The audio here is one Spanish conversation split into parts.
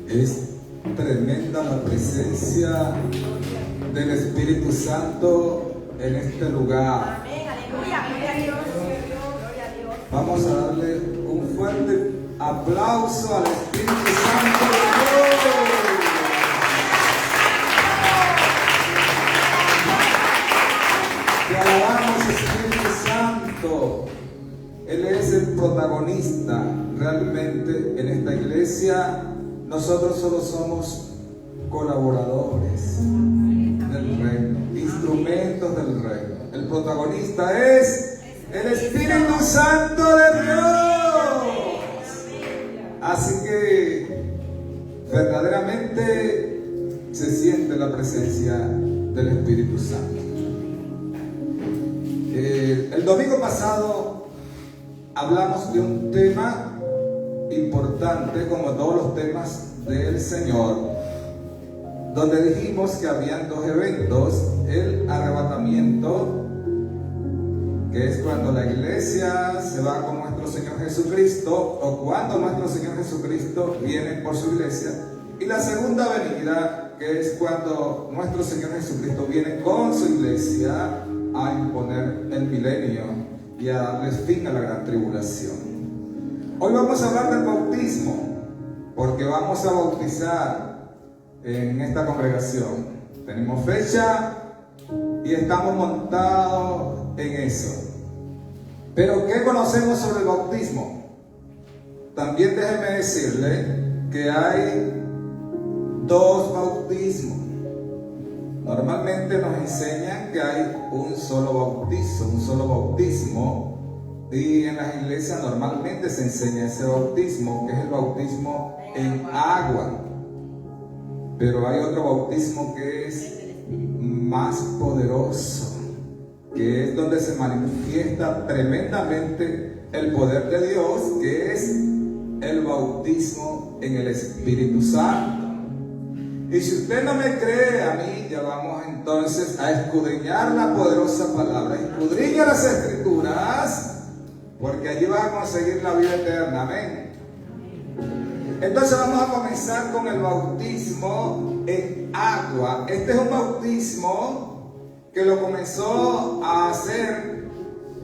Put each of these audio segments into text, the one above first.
Es tremenda la presencia del Espíritu Santo en este lugar. Amén, aleluya, gloria a Dios, gloria a Dios. Vamos a darle un fuerte aplauso al Espíritu Santo de Dios. Te alabamos, Espíritu Santo. Él es el protagonista realmente en esta iglesia. Nosotros solo somos colaboradores del reino, instrumentos del reino. El protagonista es el Espíritu Santo de Dios. Así que verdaderamente se siente la presencia del Espíritu Santo. El domingo pasado hablamos de un tema importante, como todos los temas del Señor, donde dijimos que habían dos eventos: el arrebatamiento, que es cuando la iglesia se va con nuestro Señor Jesucristo, o cuando nuestro Señor Jesucristo viene por su iglesia, y la segunda venida, que es cuando nuestro Señor Jesucristo viene con su iglesia a imponer el milenio y a darles fin a la gran tribulación. Hoy vamos a hablar del bautismo, porque vamos a bautizar en esta congregación. Tenemos fecha y estamos montados en eso. Pero ¿qué conocemos sobre el bautismo? También déjeme decirle que hay dos bautismos. Normalmente nos enseñan que hay un solo bautismo, y en las iglesias normalmente se enseña ese bautismo, que es el bautismo en agua. Pero hay otro bautismo que es más poderoso, que es donde se manifiesta tremendamente el poder de Dios, que es el bautismo en el Espíritu Santo. Y si usted no me cree a mí, ya vamos entonces a escudriñar la poderosa palabra. Escudriña las Escrituras, porque allí vas a conseguir la vida eterna. Amén. Entonces vamos a comenzar con el bautismo en agua. Este es un bautismo que lo comenzó a hacer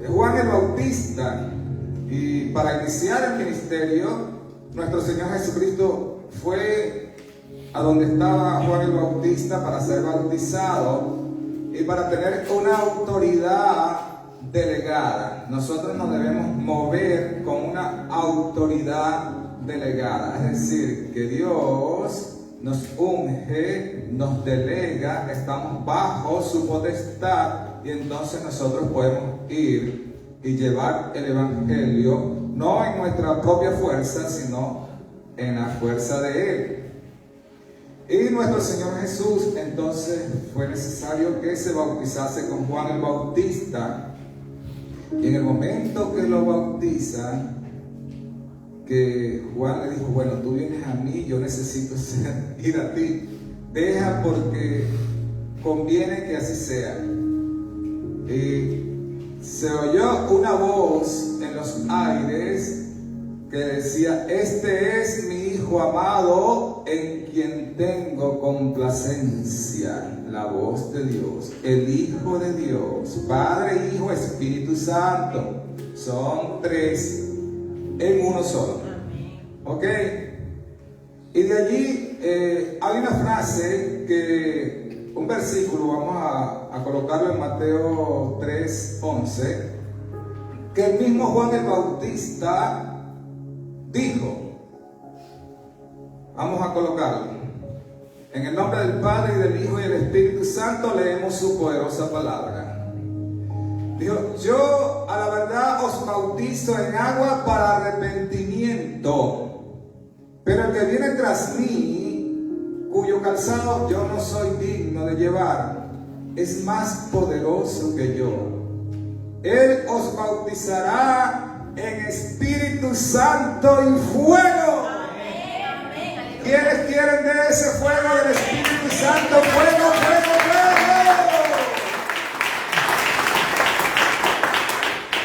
Juan el Bautista. Y para iniciar el ministerio, nuestro Señor Jesucristo fue a donde estaba Juan el Bautista para ser bautizado y para tener una autoridad delegada. Nosotros nos debemos mover con una autoridad delegada, es decir, que Dios nos unge, nos delega, estamos bajo su potestad, y entonces nosotros podemos ir y llevar el evangelio no en nuestra propia fuerza, sino en la fuerza de Él. Y nuestro Señor Jesús, entonces fue necesario que se bautizase con Juan el Bautista. Y en el momento que lo bautizan, que Juan le dijo: bueno, tú vienes a mí, yo necesito ir a ti, deja porque conviene que así sea. Y se oyó una voz en los aires que decía: este es mi Hijo amado, en quien tengo complacencia. La voz de Dios, el Hijo de Dios, Padre, Hijo, Espíritu Santo, son tres en uno solo. ¿Ok? Y de allí hay una frase, un versículo, vamos a colocarlo en Mateo 3:11, que el mismo Juan el Bautista dijo. Vamos a colocarlo. En el nombre del Padre, y del Hijo, y del Espíritu Santo, leemos su poderosa palabra. Dijo: yo a la verdad os bautizo en agua para arrepentimiento, pero el que viene tras mí, cuyo calzado yo no soy digno de llevar, es más poderoso que yo. Él os bautizará en Espíritu Santo y fuego. ¿Quiénes quieren de ese fuego del Espíritu Santo? ¡Fuego, fuego, fuego!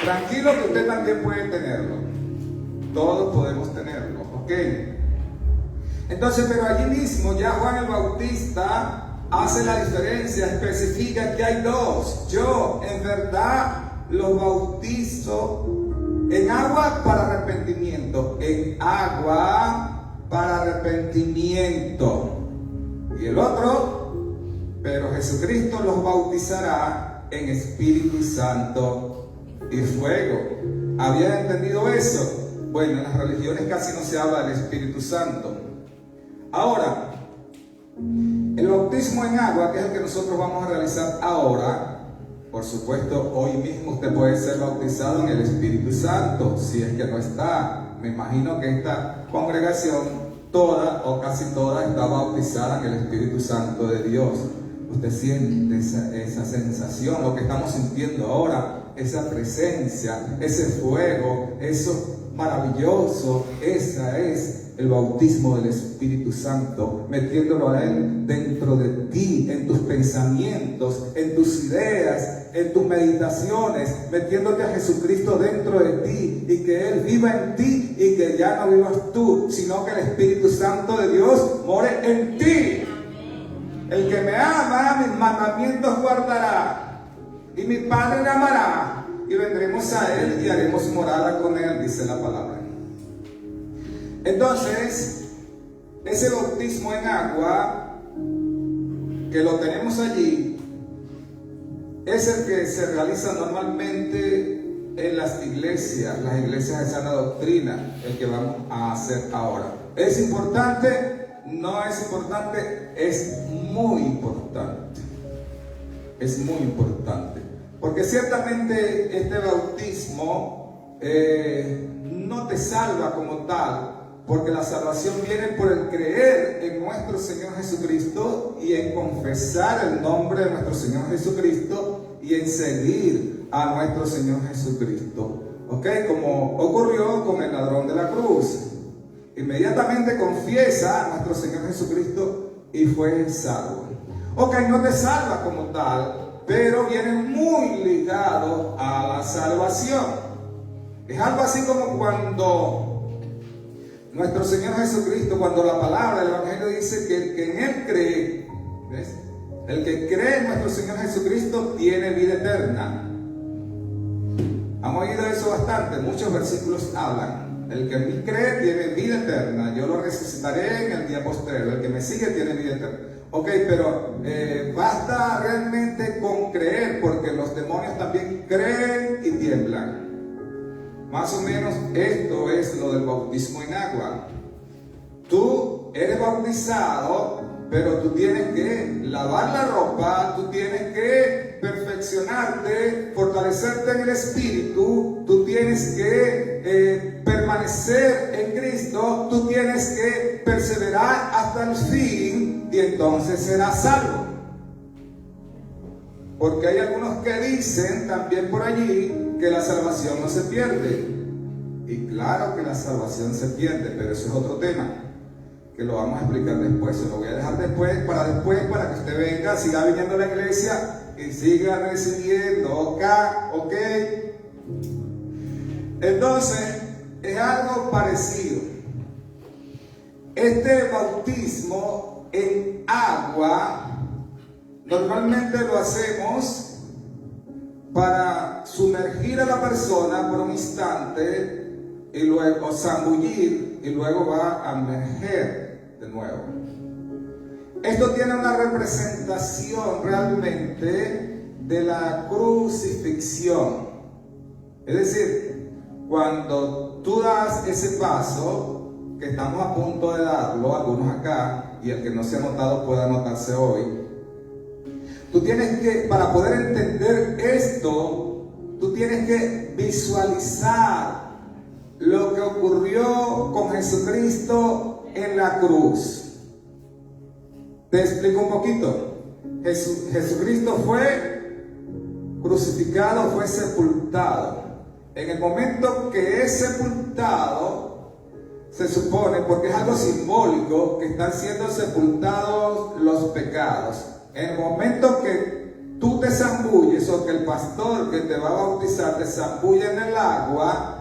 Tranquilo, que usted también puede tenerlo. Todos podemos tenerlo, ¿ok? Entonces, pero allí mismo ya Juan el Bautista hace la diferencia, especifica que hay dos. Yo en verdad los bautizo en agua para arrepentimiento, en agua para arrepentimiento. Y el otro, pero Jesucristo los bautizará en Espíritu Santo y fuego. ¿Habían entendido eso? Bueno, en las religiones casi no se habla del Espíritu Santo. Ahora, el bautismo en agua, que es el que nosotros vamos a realizar ahora, por supuesto, hoy mismo usted puede ser bautizado en el Espíritu Santo, si es que no está. Me imagino que esta congregación, toda o casi toda, está bautizada en el Espíritu Santo de Dios. Usted siente esa sensación, lo que estamos sintiendo ahora, esa presencia, ese fuego, eso maravilloso. Esa es el bautismo del Espíritu Santo, metiéndolo a Él dentro de ti, en tus pensamientos, en tus ideas, en tus meditaciones, metiéndote a Jesucristo dentro de ti y que Él viva en ti y que ya no vivas tú, sino que el Espíritu Santo de Dios more en ti. El que me ama, mis mandamientos guardará, y mi Padre le amará, y vendremos a Él y haremos morada con Él, dice la palabra. Entonces, ese bautismo en agua, que lo tenemos allí, es el que se realiza normalmente en las iglesias de sana doctrina, el que vamos a hacer ahora. ¿Es importante? No es importante, es muy importante. Es muy importante. Porque ciertamente este bautismo no te salva como tal, porque la salvación viene por el creer en nuestro Señor Jesucristo y en confesar el nombre de nuestro Señor Jesucristo y en seguir a nuestro Señor Jesucristo. ¿Ok? Como ocurrió con el ladrón de la cruz. Inmediatamente confiesa a nuestro Señor Jesucristo y fue salvo. Ok, no te salva como tal, pero viene muy ligado a la salvación. Es algo así como cuando nuestro Señor Jesucristo, cuando la palabra del Evangelio dice que el que en Él cree, ¿ves? El que cree en nuestro Señor Jesucristo tiene vida eterna. Han oído eso bastante, muchos versículos hablan. El que en mí cree tiene vida eterna, yo lo resucitaré en el día postrero. El que me sigue tiene vida eterna. Ok, pero basta realmente con creer, porque los demonios también creen y tiemblan. Más o menos esto es lo del bautismo en agua. Tú eres bautizado, pero tú tienes que lavar la ropa, tú tienes que perfeccionarte, fortalecerte en el Espíritu, tú tienes que permanecer en Cristo, tú tienes que perseverar hasta el fin y entonces serás salvo. Porque hay algunos que dicen también por allí que la salvación no se pierde. Y claro que la salvación se pierde, pero eso es otro tema que lo vamos a explicar después. Se lo voy a dejar después para que usted venga, siga viniendo a la iglesia y siga recibiendo. ¿Ok? Entonces, es algo parecido. Este bautismo en agua normalmente lo hacemos para sumergir a la persona por un instante y luego zambullir y luego va a emerger de nuevo. Esto tiene una representación realmente de la crucifixión. Es decir, cuando tú das ese paso, que estamos a punto de darlo, algunos acá, y el que no se ha notado puede anotarse hoy. Tú tienes que, para poder entender esto, tú tienes que visualizar lo que ocurrió con Jesucristo en la cruz. Te explico un poquito. Jesucristo fue crucificado, fue sepultado. En el momento que es sepultado, se supone, porque es algo simbólico, que están siendo sepultados los pecados. En el momento que tú te zambulles, o que el pastor que te va a bautizar te zambulle en el agua,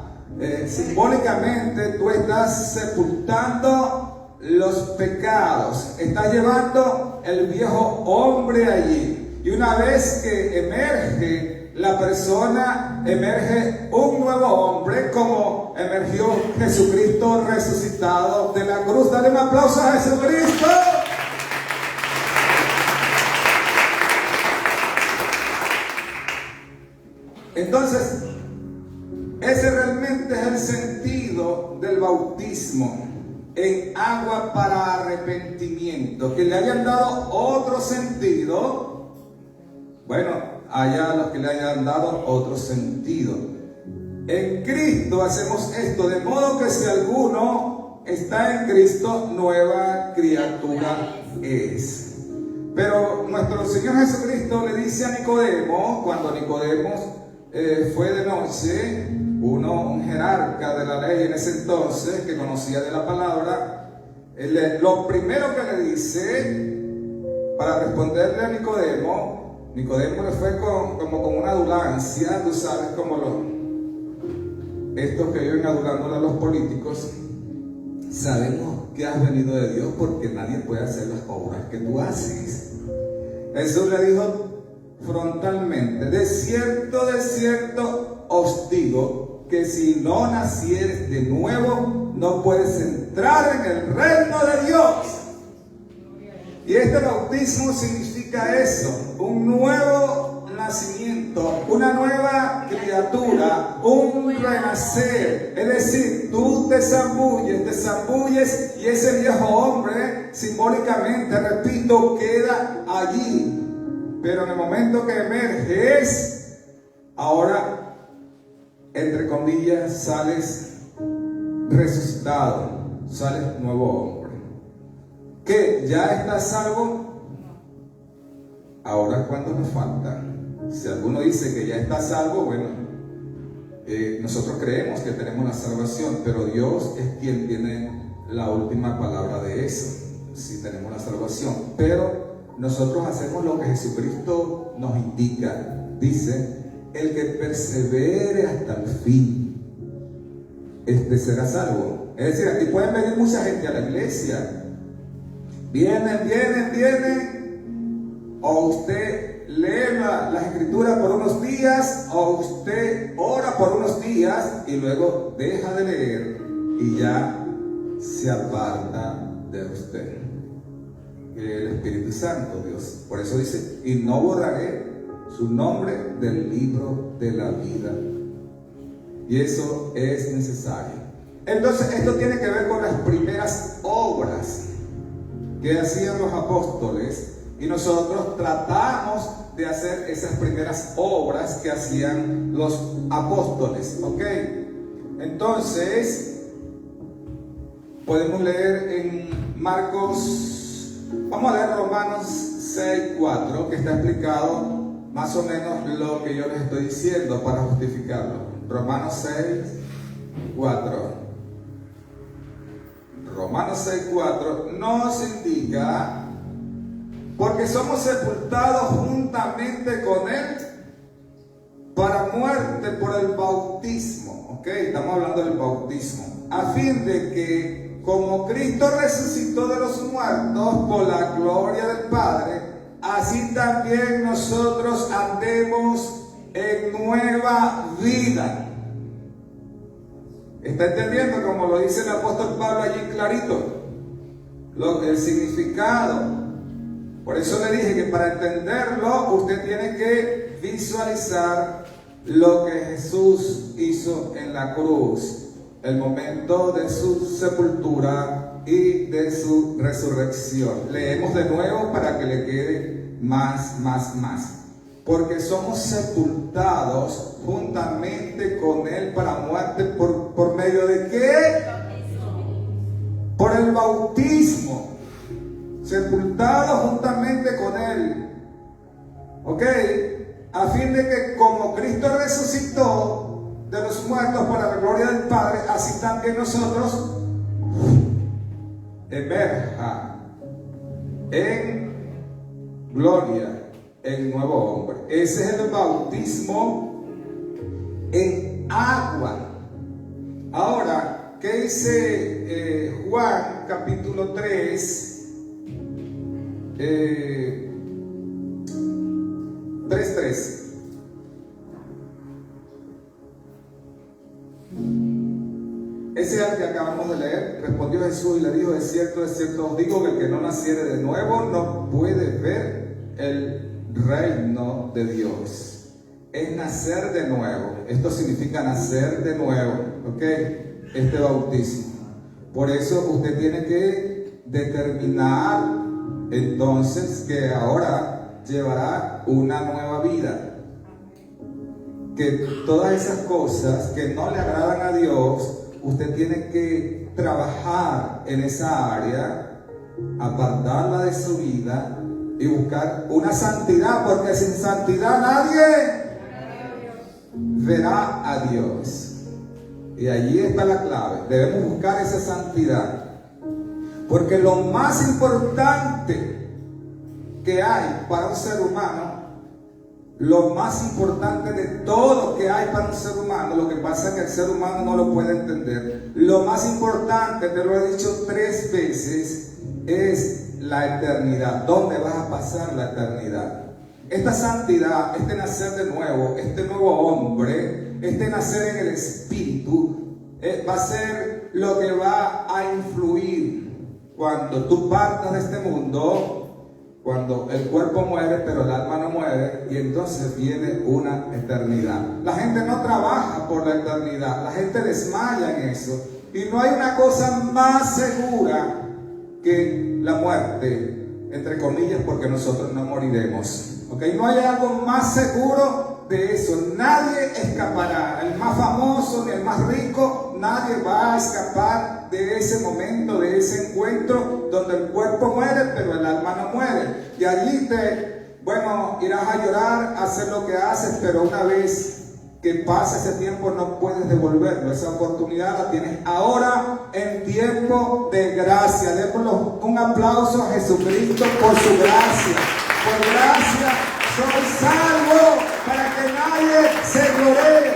simbólicamente tú estás sepultando los pecados. Está llevando el viejo hombre allí. Y una vez que emerge la persona, emerge un nuevo hombre, como emergió Jesucristo resucitado de la cruz. Dale un aplauso a Jesucristo. Entonces, ese realmente es el sentido del bautismo en agua para arrepentimiento. Que le hayan dado otro sentido, bueno, haya los que le hayan dado otro sentido. En Cristo hacemos esto, de modo que si alguno está en Cristo, nueva criatura es. Pero nuestro Señor Jesucristo le dice a Nicodemo, cuando Nicodemo fue de noche, un jerarca de la ley en ese entonces, que conocía de la palabra, lo primero que le dice, para responderle a Nicodemo le fue como con una adulancia, tú sabes, como estos que viven adulándole a los políticos. Sabemos que has venido de Dios porque nadie puede hacer las obras que tú haces. Jesús le dijo frontalmente: de cierto os digo que si no nacieres de nuevo, no puedes entrar en el reino de Dios. Y este bautismo significa eso, un nuevo nacimiento, una nueva criatura, un renacer. Es decir, tú te zambulles y ese viejo hombre, simbólicamente, repito, queda allí. Pero en el momento que emerges, ahora, entre comillas, sales resucitado, sales nuevo hombre. ¿Qué? ¿Ya estás salvo? Ahora, ¿cuánto nos falta? Si alguno dice que ya está salvo, bueno, nosotros creemos que tenemos la salvación, pero Dios es quien tiene la última palabra de eso, si tenemos la salvación. Pero nosotros hacemos lo que Jesucristo nos indica. Dice: el que persevere hasta el fin, este será salvo. Es decir, aquí pueden venir mucha gente a la iglesia. Vienen, o usted lee las escrituras por unos días, o usted ora por unos días y luego deja de leer y ya se aparta de usted. El Espíritu Santo, Dios, por eso dice: y no borraré su nombre del libro de la vida. Y eso es necesario. Entonces, esto tiene que ver con las primeras obras que hacían los apóstoles, y nosotros tratamos de hacer esas primeras obras que hacían los apóstoles. ¿Ok? Entonces, podemos leer en Marcos, vamos a leer Romanos 6:4, que está explicado más o menos lo que yo les estoy diciendo para justificarlo. Romanos 6:4. Romanos 6:4 nos indica: porque somos sepultados juntamente con Él para muerte por el bautismo. Ok, estamos hablando del bautismo, a fin de que, como Cristo resucitó de los muertos por la gloria del Padre, así también nosotros andemos en nueva vida. ¿Está entendiendo? Como lo dice el apóstol Pablo allí clarito, el significado. Por eso le dije que para entenderlo usted tiene que visualizar lo que Jesús hizo en la cruz, el momento de su sepultura y de su resurrección. Leemos de nuevo para que le quede más. Porque somos sepultados juntamente con Él para muerte por medio de ¿qué? Por el bautismo. Sepultados juntamente con Él. ¿Ok? A fin de que, como Cristo resucitó de los muertos para la gloria del Padre, así también nosotros emerja en gloria el nuevo hombre. Ese es el bautismo en agua. Ahora, ¿qué dice Juan capítulo 3, 3:3. Ese es el que acabamos de leer. Respondió Jesús y le dijo: de cierto os digo que el que no naciere de nuevo no puede ver el reino de Dios. Es nacer de nuevo. Esto significa nacer de nuevo, ¿ok? Este bautismo. Por eso usted tiene que determinar entonces que ahora llevará una nueva vida. Que todas esas cosas que no le agradan a Dios, usted tiene que trabajar en esa área, apartarla de su vida y buscar una santidad, porque sin santidad nadie verá a Dios. Y allí está la clave. Debemos buscar esa santidad, porque lo más importante que hay para un ser humano, lo más importante de todo que hay para un ser humano, lo que pasa es que el ser humano no lo puede entender. Lo más importante, te lo he dicho 3 veces, es la eternidad. ¿Dónde vas a pasar la eternidad? Esta santidad, este nacer de nuevo, este nuevo hombre, este nacer en el Espíritu, va a ser lo que va a influir cuando tú partas de este mundo. Cuando el cuerpo muere, pero el alma no muere, y entonces viene una eternidad. La gente no trabaja por la eternidad, la gente desmaya en eso. Y no hay una cosa más segura que la muerte, entre comillas, porque nosotros no moriremos. ¿Okay? No hay algo más seguro de eso. Nadie escapará. El más famoso ni el más rico, nadie va a escapar de ese momento, de ese encuentro donde el cuerpo muere, pero el alma no muere. Y allí irás a llorar, a hacer lo que haces, pero una vez que pasa ese tiempo no puedes devolverlo. Esa oportunidad la tienes ahora en tiempo de gracia. Démosle un aplauso a Jesucristo por su gracia. Por gracia soy salvo, para que nadie se gloree.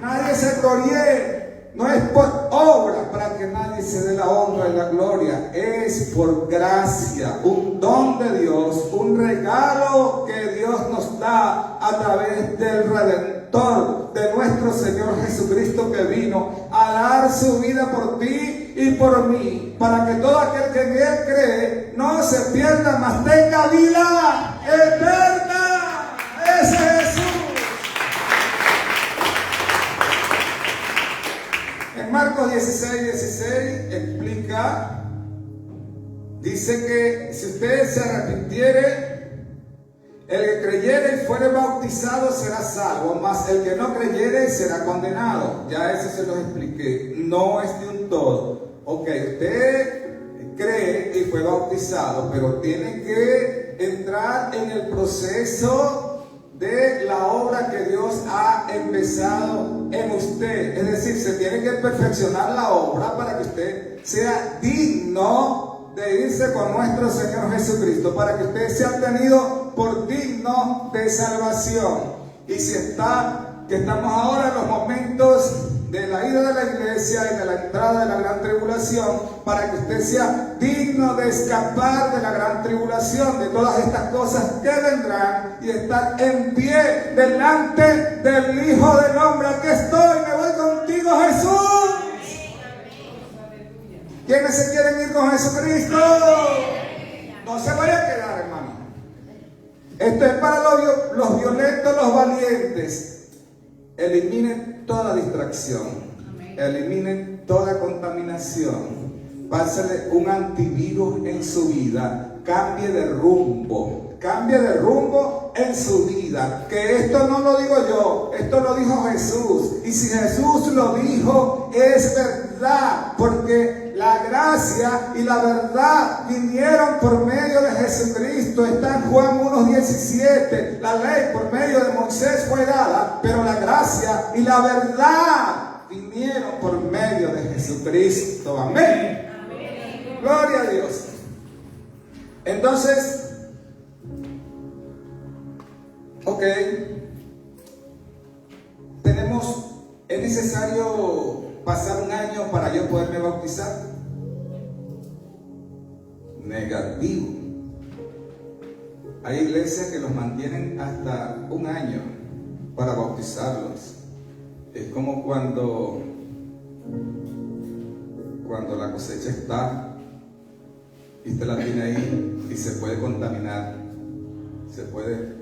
Nadie se gloríe. No es por obra para que nadie se dé la honra y la gloria. Es por gracia, un don de Dios, un regalo que Dios nos da a través del Redentor, de nuestro Señor Jesucristo, que vino a dar su vida por ti y por mí, para que todo aquel que en Él cree no se pierda, mas tenga vida eterna. Ese es Jesús. En Marcos 16:16 explica, dice que si usted se arrepintiere, el que creyere y fuere bautizado será salvo, mas el que no creyere será condenado. Ya eso se los expliqué, no es de un todo. Ok, usted cree y fue bautizado, pero tiene que entrar en el proceso de la obra que Dios ha empezado en usted. Es decir, se tiene que perfeccionar la obra para que usted sea digno de irse con nuestro Señor Jesucristo, para que usted sea tenido por digno de salvación. Y si estamos ahora en los momentos de la ida de la iglesia y de la entrada de la gran tribulación, para que usted sea digno de escapar de la gran tribulación, de todas estas cosas que vendrán, y estar en pie delante del Hijo del Hombre. Aquí estoy, me voy contigo, Jesús. ¿Quiénes se quieren ir con Jesucristo? No se vaya a quedar, hermano. Esto es para los violentos, los valientes. Eliminen toda distracción. Eliminen toda contaminación. Pásale un antivirus en su vida. Cambie de rumbo. Cambie de rumbo en su vida. Que esto no lo digo yo, esto lo dijo Jesús. Y si Jesús lo dijo, es verdad. Porque la gracia y la verdad vinieron por medio de Jesucristo. Está en Juan 1:17. La ley por medio de Moisés fue dada, pero la gracia y la verdad vinieron por medio de Jesucristo. Amén. Gloria a Dios. Entonces, ok, es necesario pasar un año para yo poderme bautizar. negativo. Hay iglesias que los mantienen hasta un año para bautizarlos. Es como cuando la cosecha está y usted la tiene ahí y se puede contaminar, se puede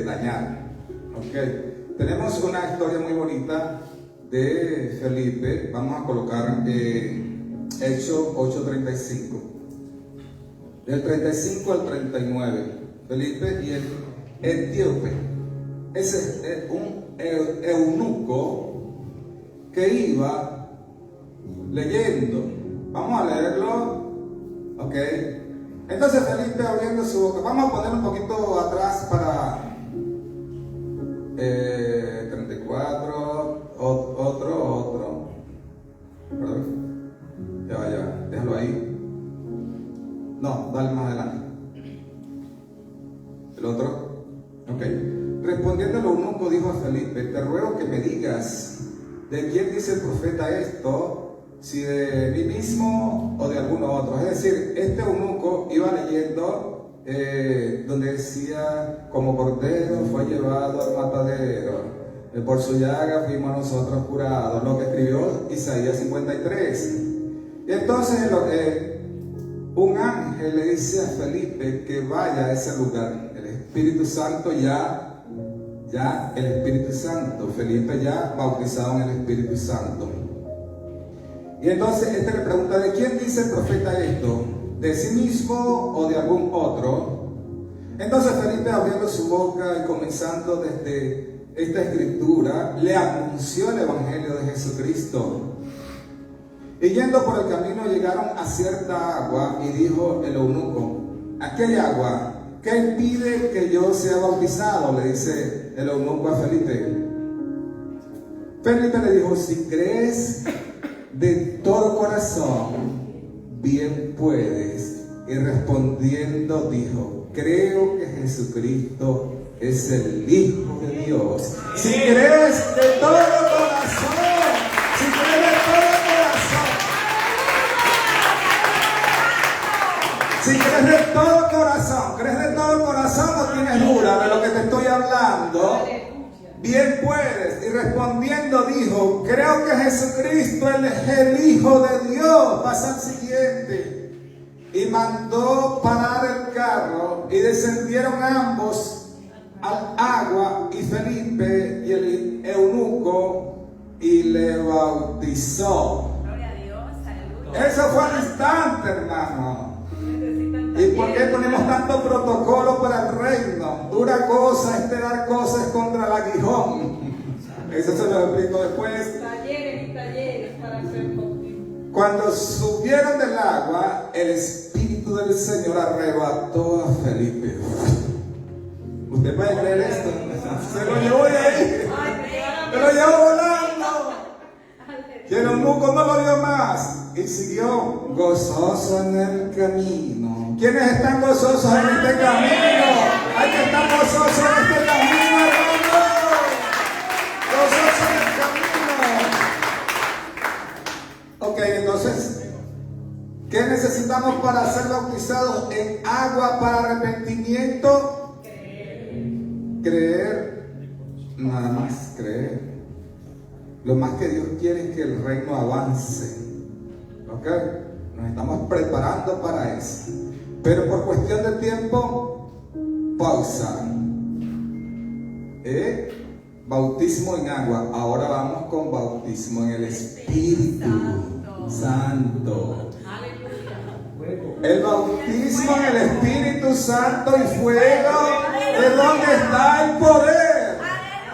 dañar. Okay. Tenemos una historia muy bonita de Felipe. Vamos a colocar Hechos 8:35, del 35 al 39. Felipe y el etíope. Ese es un eunuco que iba leyendo. Vamos a leerlo. Ok. Entonces Felipe abriendo su boca. Vamos a poner un poquito atrás para 34. Otro. Perdón. Ya, déjalo ahí. No, dale más adelante. El otro. Ok. Respondiendo el eunuco dijo a Felipe: te ruego que me digas de quién dice el profeta esto, si de mí mismo o de alguno otro. Es decir, este eunuco iba leyendo donde decía: como cordero fue llevado al matadero, por su llaga fuimos nosotros curados, lo que escribió Isaías 53. Y entonces un ángel le dice a Felipe que vaya a ese lugar. El Espíritu Santo el Espíritu Santo, Felipe ya bautizado en el Espíritu Santo. Y entonces le pregunta: ¿de quién dice el profeta esto? ¿De sí mismo o de algún otro? Entonces Felipe, abriendo su boca y comenzando desde esta escritura, le anunció el Evangelio de Jesucristo. Y yendo por el camino llegaron a cierta agua, y dijo el eunuco: aquí hay agua, ¿qué impide que yo sea bautizado? Le dice el eunuco a Felipe. Felipe le dijo: si crees de todo corazón, bien puedes. Y respondiendo dijo: creo que Jesucristo es el Hijo de Dios. Si crees de todo corazón, si crees de todo corazón, si crees de todo corazón, crees de todo corazón, no tienes duda de lo que te estoy hablando, bien puedes. Y respondiendo dijo: creo que Jesucristo es el Hijo de Dios. Pasa al siguiente. Y mandó parar el carro, y descendieron ambos al agua, y Felipe y el eunuco, y le bautizó. Gloria a Dios, aleluya. Eso fue al instante, hermano. ¿Y por qué ponemos tanto protocolo para el reino? Dura cosa es dar cosas contra el aguijón. Eso se lo explico después. Talleres para hacer bautismo. Cuando subieron del agua, el Espíritu del Señor arrebató a Felipe. ¿Usted puede creer esto? Se lo llevó de ahí. Se lo llevó volando. Y el eunuco no lo vio más. Y siguió gozoso en el camino. ¿Quiénes están gozosos en este camino? Hay que estar gozosos en este camino, hermano. Gozosos en el camino. Ok, entonces, ¿qué necesitamos para ser bautizados en agua para arrepentimiento? Creer. Nada más creer. Lo más que Dios quiere es que el reino avance. ¿Ok? Nos estamos preparando para eso. Pero por cuestión de tiempo, pausa. Bautismo en agua. Ahora vamos con bautismo en el Espíritu Santo. El bautismo en el Espíritu Santo y fuego es donde está el poder.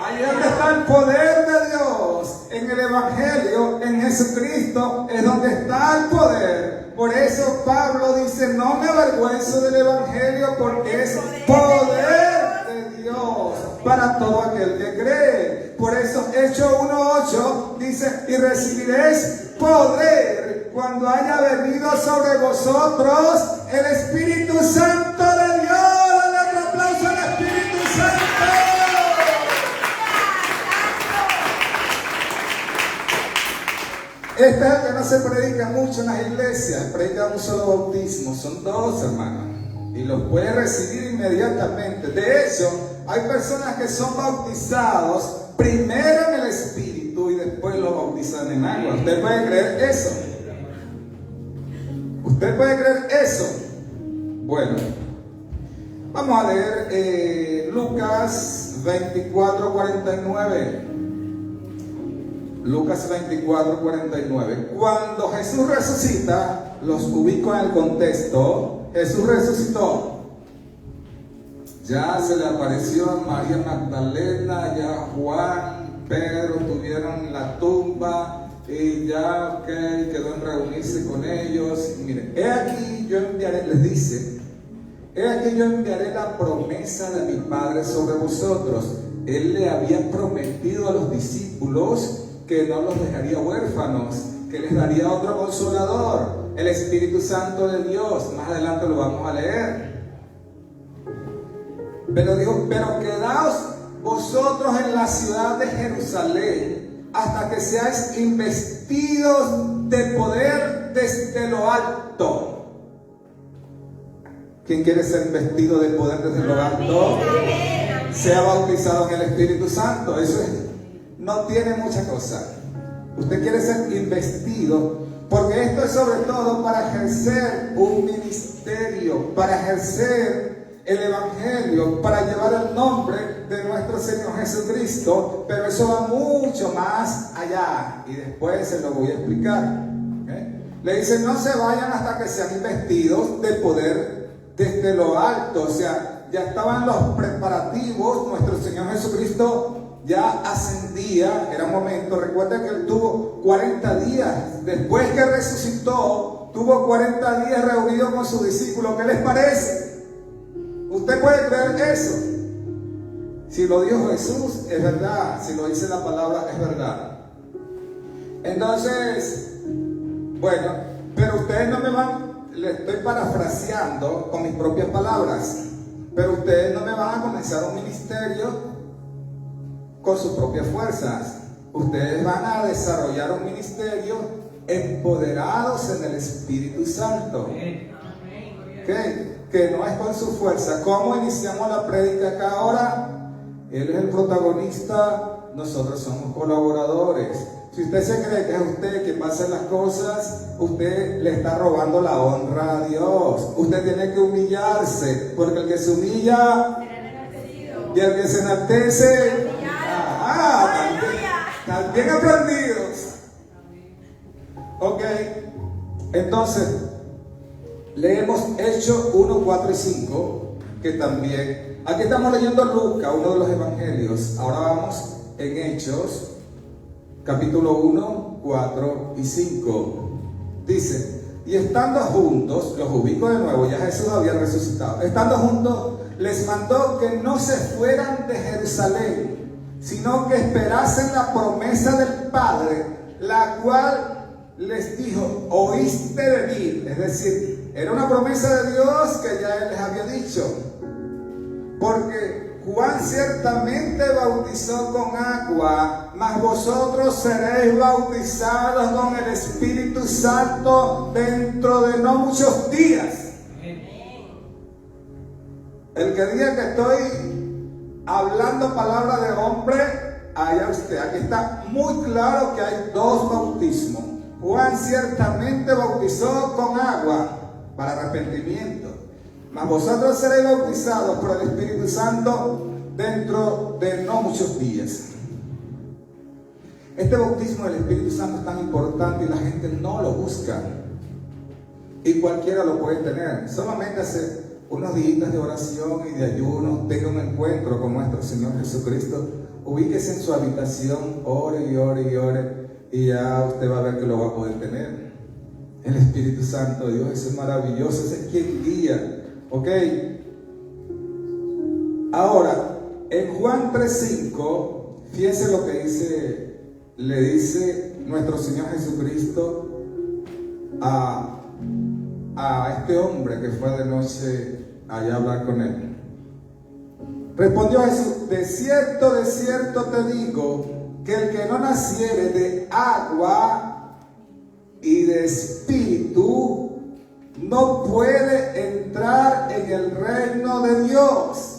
Ahí es donde está el poder de Dios. En el Evangelio, en Jesucristo, es donde está el poder. Por eso Pablo dice: no me avergüenzo del Evangelio, porque es poder de Dios para todo aquel que cree. Por eso Hechos 1:8 dice: y recibiréis poder cuando haya venido sobre vosotros el Espíritu Santo de Dios. Dale otro aplauso al Espíritu Santo. Este es el que no se predica mucho en las iglesias. Predica un solo bautismo. Son dos, hermanos. Y los puede recibir inmediatamente. De hecho, hay personas que son bautizados primero en el Espíritu y después lo bautizan en agua. ¿Usted puede creer eso? ¿Usted puede creer eso? Bueno, vamos a leer Lucas 24:49. Lucas 24:49. Cuando Jesús resucita, los ubico en el contexto. Jesús resucitó. Ya se le apareció a María Magdalena, ya Juan, Pedro estuvieron en la tumba y ya quedó en reunirse con ellos. Y miren, he aquí yo enviaré, les dice, he aquí yo enviaré la promesa de mi Padre sobre vosotros. Él le había prometido a los discípulos que no los dejaría huérfanos, que les daría otro consolador, el Espíritu Santo de Dios. Más adelante lo vamos a leer. Pero dijo, pero quedaos vosotros en la ciudad de Jerusalén hasta que seáis investidos de poder desde lo alto. ¿Quién quiere ser investido de poder desde lo alto? Sea bautizado en el Espíritu Santo. Eso es, no tiene mucha cosa. Usted quiere ser investido, porque esto es sobre todo para ejercer un ministerio, para ejercer el Evangelio, para llevar el nombre de nuestro Señor Jesucristo. Pero eso va mucho más allá y después se lo voy a explicar. Le dice, no se vayan hasta que sean investidos de poder desde lo alto. O sea, ya estaban los preparativos. Nuestro Señor Jesucristo ya ascendía, era un momento. Recuerda que Él tuvo 40 días, después que resucitó, tuvo 40 días reunido con sus discípulos. ¿Qué les parece? ¿Usted puede creer eso? Si lo dijo Jesús, es verdad. Si lo dice la palabra, es verdad. Entonces, bueno, pero ustedes no me van, le estoy parafraseando con mis propias palabras, pero ustedes no me van a comenzar un ministerio con sus propias fuerzas. Ustedes van a desarrollar un ministerio empoderados en el Espíritu Santo. ¿Qué? Que no es con su fuerza. ¿Cómo iniciamos la prédica acá ahora? Él es el protagonista, nosotros somos colaboradores. Si usted se cree que es usted quien va a hacer las cosas, usted le está robando la honra a Dios. Usted tiene que humillarse, porque el que se humilla y el que se enaltece, también aprendidos. Ok, entonces leemos Hechos 1, 4 y 5, que también, aquí estamos leyendo Lucas, uno de los evangelios. Ahora vamos en Hechos, capítulo 1, 4 y 5. Dice, y estando juntos, los ubico de nuevo, ya Jesús había resucitado. Estando juntos, les mandó que no se fueran de Jerusalén, sino que esperasen la promesa del Padre, la cual les dijo, oíste de mí. Es decir, era una promesa de Dios que ya Él les había dicho. Porque Juan ciertamente bautizó con agua, mas vosotros seréis bautizados con el Espíritu Santo dentro de no muchos días. El que diga que estoy hablando palabra de hombre, allá usted. Aquí está muy claro que hay dos bautismos. Juan ciertamente bautizó con agua para arrepentimiento, mas vosotros seréis bautizados por el Espíritu Santo dentro de no muchos días. Este bautismo del Espíritu Santo es tan importante y la gente no lo busca. Y cualquiera lo puede tener. Solamente hace unos días de oración y de ayuno, tenga un encuentro con nuestro Señor Jesucristo. Ubíquese en su habitación, ore y ore y ore, y ya usted va a ver que lo va a poder tener. El Espíritu Santo de Dios, eso es maravilloso, ese es quien guía. Ok. Ahora, en Juan 3:5, fíjense lo que le dice nuestro Señor Jesucristo a este hombre que fue de noche allá a hablar con él. Respondió Jesús, de cierto te digo, que el que no naciere de agua y de espíritu no puede entrar en el reino de Dios.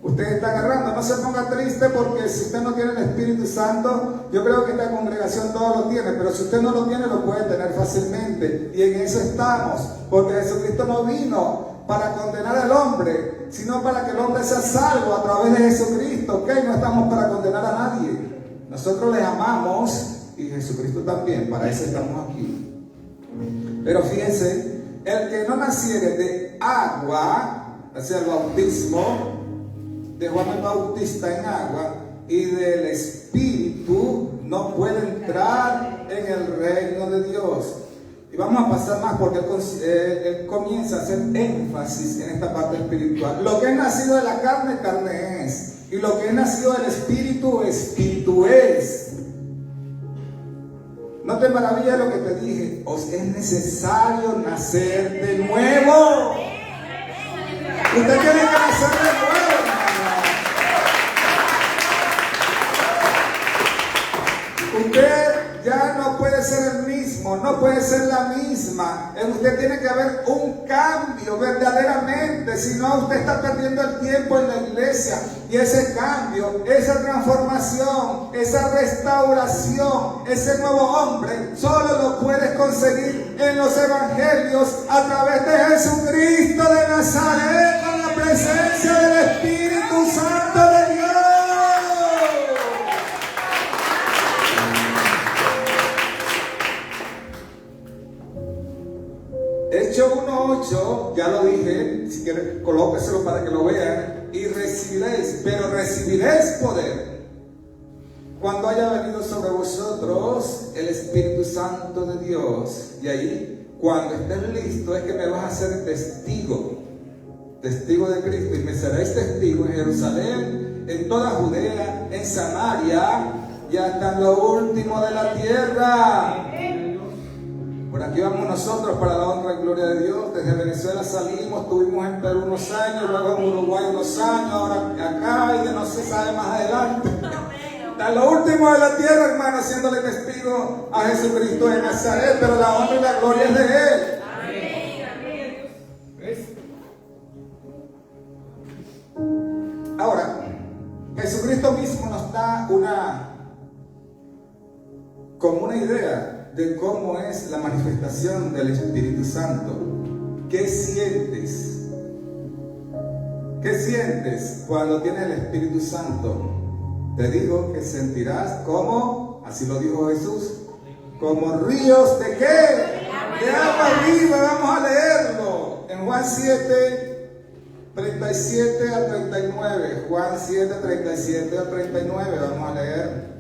Usted está agarrando, no se ponga triste porque si usted no tiene el Espíritu Santo, yo creo que esta congregación todo lo tiene, pero si usted no lo tiene, lo puede tener fácilmente. Y en eso estamos, porque Jesucristo no vino para condenar al hombre, sino para que el hombre sea salvo a través de Jesucristo. ¿Ok? No estamos para condenar a nadie. Nosotros les amamos y Jesucristo también, para eso estamos aquí. Pero fíjense, el que no naciere de agua, o sea, el bautismo de Juan el Bautista en agua y del Espíritu, no puede entrar en el reino de Dios. Y vamos a pasar más porque él comienza a hacer énfasis en esta parte espiritual. Lo que es nacido de la carne, carne es. Y lo que es nacido del Espíritu, Espíritu es. No te maravilles lo que te dije. Os es necesario nacer de nuevo. Usted tiene que nacer de nuevo. Usted ya no puede ser el mismo, no puede ser la misma. En usted tiene que haber un cambio verdaderamente, si no usted está perdiendo el tiempo en la iglesia. Y ese cambio, esa transformación, esa restauración, ese nuevo hombre, solo lo puedes conseguir en los evangelios a través de Jesucristo de Nazaret, con la presencia del Espíritu Santo de Dios. Hechos 1:8, ya lo dije, si quieren colóqueselo para que lo vean, y recibiréis, pero recibiréis poder cuando haya venido sobre vosotros el Espíritu Santo de Dios. Y ahí, cuando estés listo, es que me vas a hacer testigo de Cristo, y me seréis testigo en Jerusalén, en toda Judea, en Samaria y hasta en lo último de la tierra. Por aquí vamos nosotros para la honra y gloria de Dios. Desde Venezuela salimos, estuvimos en Perú unos años, luego en Uruguay unos años, ahora acá y de no se sabe más adelante. Hasta lo último de la tierra, hermano, haciéndole testigo a Jesucristo de Nazaret, pero la honra y la gloria es de Él. Ahora, Jesucristo mismo nos da como una idea de cómo es la manifestación del Espíritu Santo. ¿Qué sientes? ¿Qué sientes cuando tienes el Espíritu Santo? Te digo que sentirás como, así lo dijo Jesús, como ríos de ¿qué? De agua viva. Vamos a leerlo en Juan 7, 37 a 39. Juan 7, 37 a 39. Vamos a leer.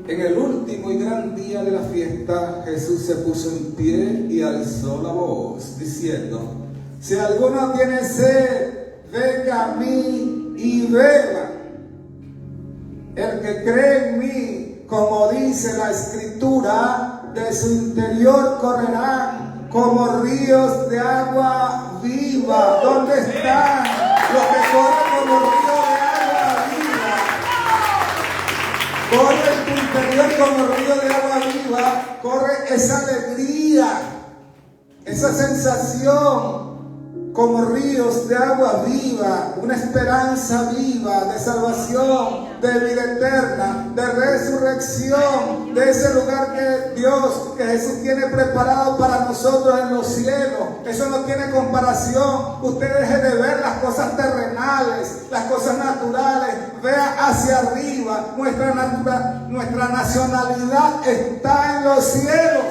En el último y gran día de la fiesta, Jesús se puso en pie y alzó la voz, diciendo: si alguno tiene sed, venga a mí y beba. El que cree en mí, como dice la Escritura, de su interior correrán como ríos de agua viva. ¿Dónde están los que corren como ríos de agua viva? Corre en tu interior como río de agua viva, corre esa alegría, esa sensación como ríos de agua viva, una esperanza viva de salvación, de vida eterna, de resurrección, de ese lugar que Dios, que Jesús tiene preparado para nosotros en los cielos. Eso no tiene comparación. Usted deje de ver las cosas terrenales, las cosas naturales, vea hacia arriba. Nuestra nacionalidad está en los cielos.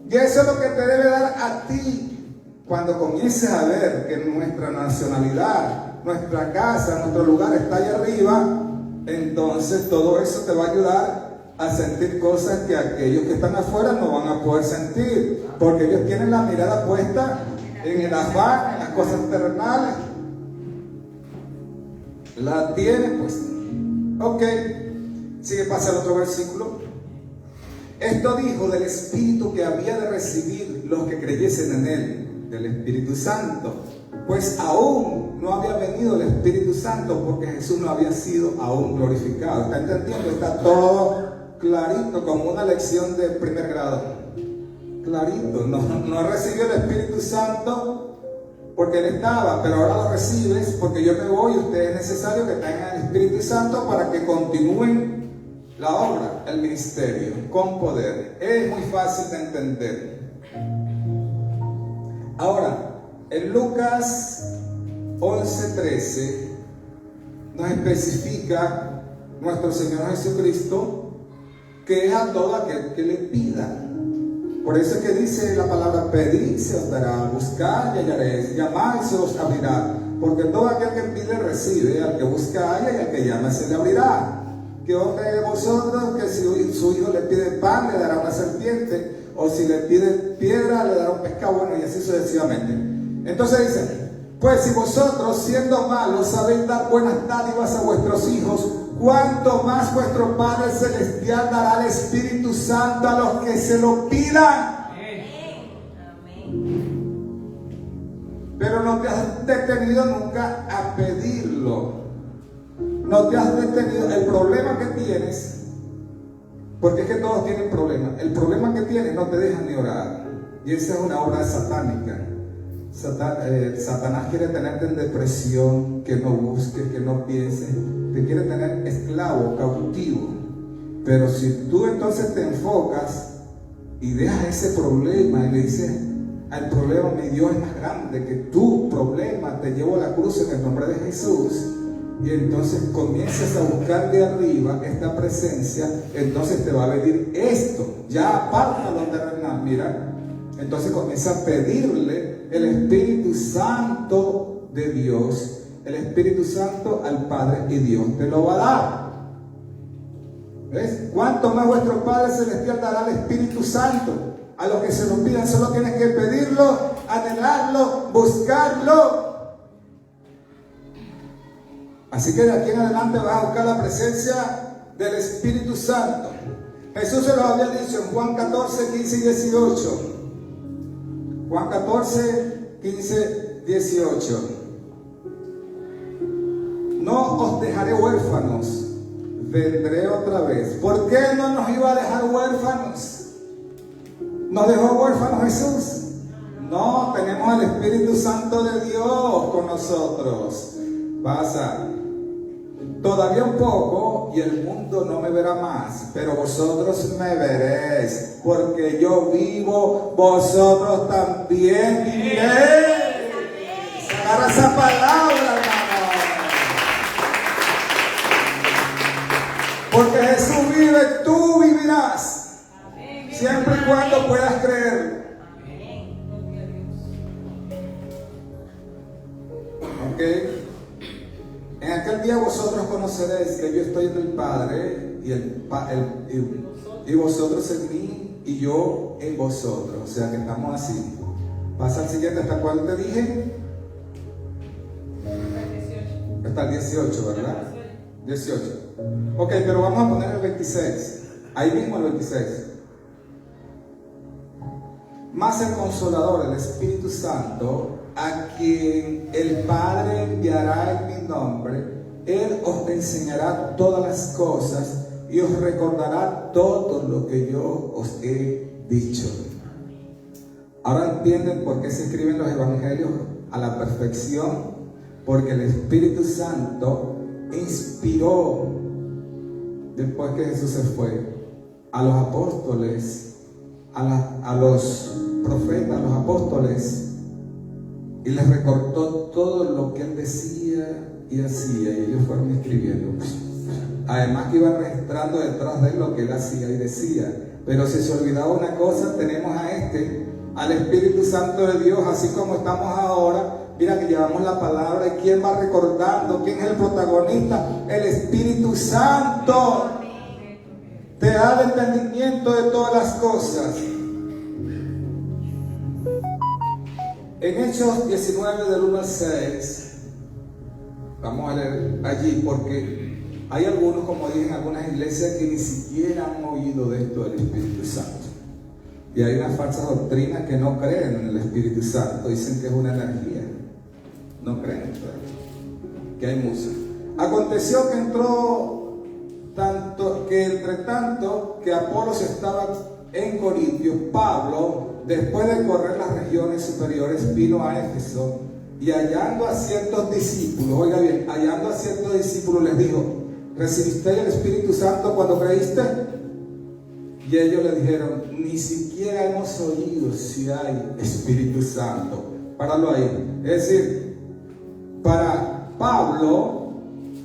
Y eso es lo que te debe dar a ti cuando comiences a ver que nuestra nacionalidad, nuestra casa, nuestro lugar está allá arriba. Entonces todo eso te va a ayudar a sentir cosas que aquellos que están afuera no van a poder sentir, porque ellos tienen la mirada puesta en el afán, en las cosas terrenales. La tienen pues. Ok, sigue, pasa al otro versículo. Esto dijo del Espíritu que había de recibir los que creyesen en Él, del Espíritu Santo, pues aún no había venido el Espíritu Santo porque Jesús no había sido aún glorificado. ¿Está entendiendo? Está todo clarito, como una lección de primer grado. Clarito, no recibió el Espíritu Santo porque Él estaba, pero ahora lo recibes porque yo me voy y ustedes es necesario que tengan el Espíritu Santo para que continúen la obra, el ministerio, con poder. Es muy fácil de entender. Ahora, en Lucas 11:13 nos especifica nuestro Señor Jesucristo que es a todo aquel que le pida. Por eso es que dice la palabra: pedid, se os dará; buscad y hallaréis; llamad y se os abrirá. Porque todo aquel que pide recibe; al que busca halla, y al que llama se le abrirá. ¿Qué hombre de vosotros que si su hijo le pide pan le dará una serpiente? O si le pide piedra le dará un pescado? Bueno, y así sucesivamente. Entonces dice: pues si vosotros, siendo malos, sabéis dar buenas dádivas a vuestros hijos, cuánto más vuestro Padre Celestial dará el Espíritu Santo a los que se lo pidan. Pero no te has detenido nunca a pedirlo. No te has detenido. El problema que tienes, porque es que todos tienen problemas, el problema que tienes no te deja ni orar. Y esa es una obra satánica. Satanás quiere tenerte en depresión, que no busques, que no pienses. Te quiere tener esclavo, cautivo. Pero si tú entonces te enfocas y dejas ese problema y le dices: al problema, mi Dios es más grande que tu problema, te llevo a la cruz en el nombre de Jesús, y entonces comienzas a buscar de arriba esta presencia, entonces te va a venir esto. Ya aparta lo terrenal, mira. Entonces comienza a pedirle el Espíritu Santo de Dios, el Espíritu Santo al Padre, y Dios te lo va a dar. ¿Ves? ¿Cuánto más vuestro Padre Celestial dará el Espíritu Santo a los que se lo pidan? Solo tienes que pedirlo, anhelarlo, buscarlo. Así que de aquí en adelante vas a buscar la presencia del Espíritu Santo. Jesús se lo había dicho en Juan 14, 15 y 18. Juan 14, 15, 18. No os dejaré huérfanos, vendré otra vez. ¿Por qué no nos iba a dejar huérfanos? ¿Nos dejó huérfanos Jesús? No, tenemos al Espíritu Santo de Dios con nosotros. Pasa todavía un poco y el mundo no me verá más, pero vosotros me veréis, porque yo vivo, vosotros también viviréis. Agarra esa palabra, hermano. Porque Jesús vive, tú vivirás. Siempre y cuando puedas creer. ¿Ok? En aquel día vosotros conoceréis que yo estoy en el Padre y vosotros en mí y yo en vosotros. O sea que estamos así. Pasa al siguiente, ¿hasta cuál te dije? Hasta el 18, ¿verdad? 18. Ok, pero vamos a poner el 26. Ahí mismo el 26. Más el Consolador, el Espíritu Santo, a quien el Padre enviará en mi nombre, Él os enseñará todas las cosas y os recordará todo lo que yo os he dicho. Ahora entienden por qué se escriben los evangelios a la perfección, porque el Espíritu Santo inspiró, después que Jesús se fue, a los apóstoles, a los profetas, a los apóstoles, y les recortó todo lo que Él decía y hacía, y ellos fueron escribiendo. Además que iban registrando detrás de Él lo que Él hacía y decía. Pero si se olvidaba una cosa, tenemos al Espíritu Santo de Dios, así como estamos ahora. Mira que llevamos la palabra, y ¿quién va recordando? ¿Quién es el protagonista? El Espíritu Santo. Te da el entendimiento de todas las cosas. En Hechos 19 del 1 al 6, vamos a leer allí, porque hay algunos, como dije, en algunas iglesias que ni siquiera han oído de esto del Espíritu Santo. Y hay unas falsas doctrinas que no creen en el Espíritu Santo, dicen que es una energía. No creen ustedes que hay musa. Aconteció que entre tanto que Apolos estaba en Corintios, Pablo, después de correr las regiones superiores, vino a Éfeso y hallando a ciertos discípulos, oiga bien, hallando a ciertos discípulos les dijo: ¿recibisteis el Espíritu Santo cuando creíste? Y ellos le dijeron: ni siquiera hemos oído si hay Espíritu Santo. Páralo ahí. Es decir, para Pablo,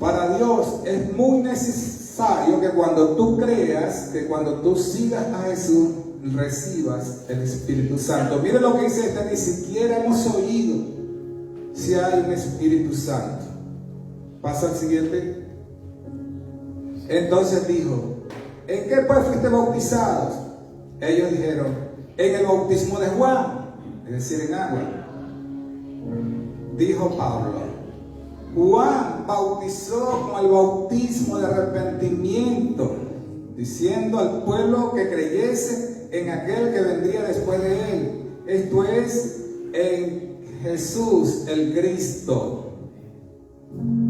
para Dios es muy necesario que cuando tú creas, que cuando tú sigas a Jesús, recibas el Espíritu Santo. Mire lo que dice este: ni siquiera hemos oído si hay un Espíritu Santo. Pasa al siguiente. Entonces dijo: ¿en qué pues fuiste bautizados? Ellos dijeron: en el bautismo de Juan, es decir, en agua. Dijo Pablo: Juan bautizó con el bautismo de arrepentimiento, diciendo al pueblo que creyese en aquel que vendría después de él, esto es, en Jesús el Cristo.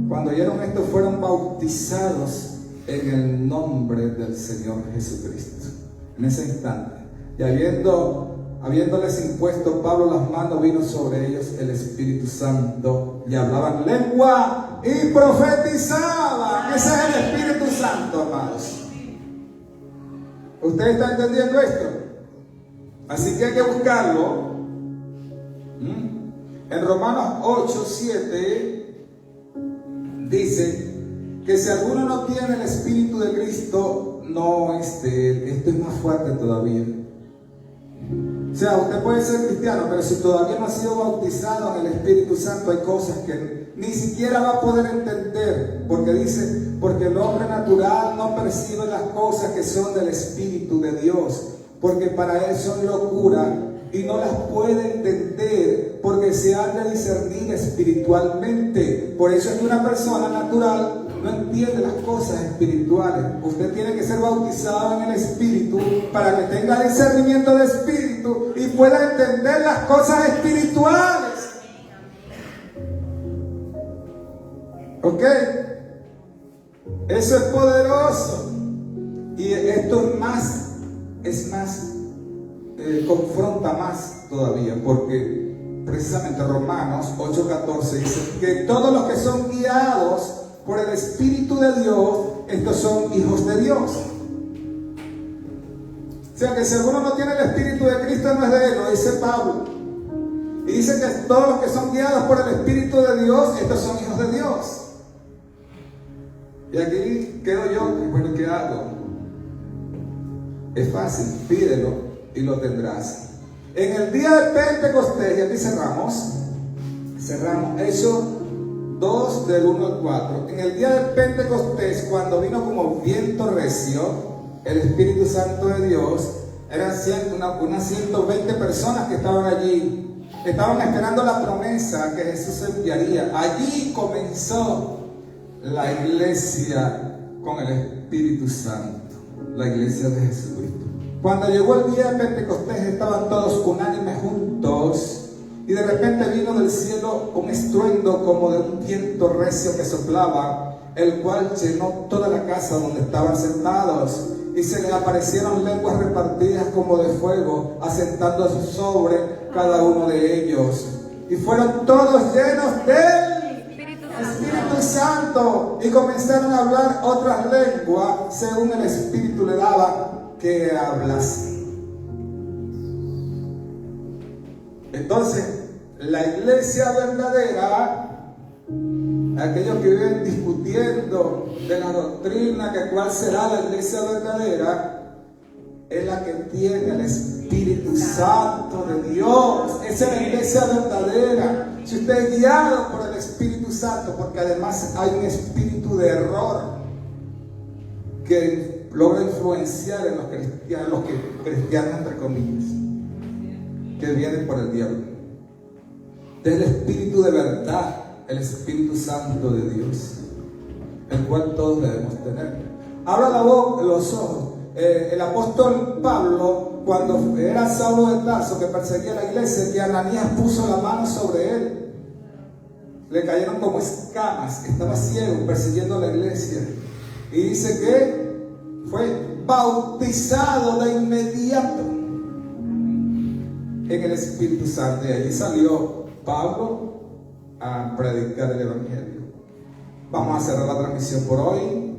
Cuando oyeron esto, fueron bautizados en el nombre del Señor Jesucristo. En ese instante, y habiéndoles impuesto Pablo las manos, vino sobre ellos el Espíritu Santo y hablaban lengua y profetizaban. Ese es el Espíritu Santo, amados. ¿Usted está entendiendo esto? Así que hay que buscarlo. En Romanos 8:7 dice que si alguno no tiene el Espíritu de Cristo, no es de él. Esto es más fuerte todavía. O sea, usted puede ser cristiano, pero si todavía no ha sido bautizado en el Espíritu Santo, hay cosas que ni siquiera va a poder entender, porque dice: porque el hombre natural no percibe las cosas que son del Espíritu de Dios, porque para él son locura y no las puede entender, porque se han de discernir espiritualmente. Por eso es que una persona natural no entiende las cosas espirituales. Usted tiene que ser bautizado en el Espíritu para que tenga discernimiento de espíritu y pueda entender las cosas espirituales. ¿Ok? Eso es poderoso. Y esto confronta más todavía, porque precisamente Romanos 8:14 dice que todos los que son guiados por el Espíritu de Dios, estos son hijos de Dios. O sea que si alguno no tiene el Espíritu de Cristo, no es de él, lo dice Pablo. Y dice que todos los que son guiados por el Espíritu de Dios, estos son hijos de Dios. Y aquí quedo yo, que bueno, ¿qué hago? Es fácil, pídelo y lo tendrás. En el día de Pentecostés, y aquí cerramos, Hechos 2 del 1 al 4. En el día de Pentecostés, cuando vino como viento recio el Espíritu Santo de Dios, eran unas 120 personas que estaban allí, estaban esperando la promesa que Jesús enviaría. Allí comenzó la iglesia con el Espíritu Santo, la iglesia de Jesucristo. Cuando llegó el día de Pentecostés, estaban todos unánimes juntos, y de repente vino del cielo un estruendo como de un viento recio que soplaba, el cual llenó toda la casa donde estaban sentados, y se les aparecieron lenguas repartidas como de fuego, asentándose sobre cada uno de ellos, y fueron todos llenos del Espíritu Santo, y comenzaron a hablar otras lenguas según el Espíritu le daba que hablase. Entonces, la iglesia verdadera, aquellos que viven discutiendo de la doctrina, que cuál será la iglesia verdadera, es la que tiene el Espíritu Santo de Dios. Esa es la iglesia verdadera. Si usted es guiado por el Espíritu Santo, porque además hay un espíritu de error que logra influenciar en los cristianos entre comillas, que vienen por el diablo. Es el Espíritu de verdad, el Espíritu Santo de Dios, el cual todos debemos tener. Abra la boca, los ojos. El apóstol Pablo, cuando era Saulo de Tarso, que perseguía la iglesia, que Ananías puso la mano sobre él, le cayeron como escamas, estaba ciego persiguiendo a la iglesia. Y dice que fue bautizado de inmediato en el Espíritu Santo. Y allí salió Pablo a predicar el Evangelio. Vamos a cerrar la transmisión por hoy.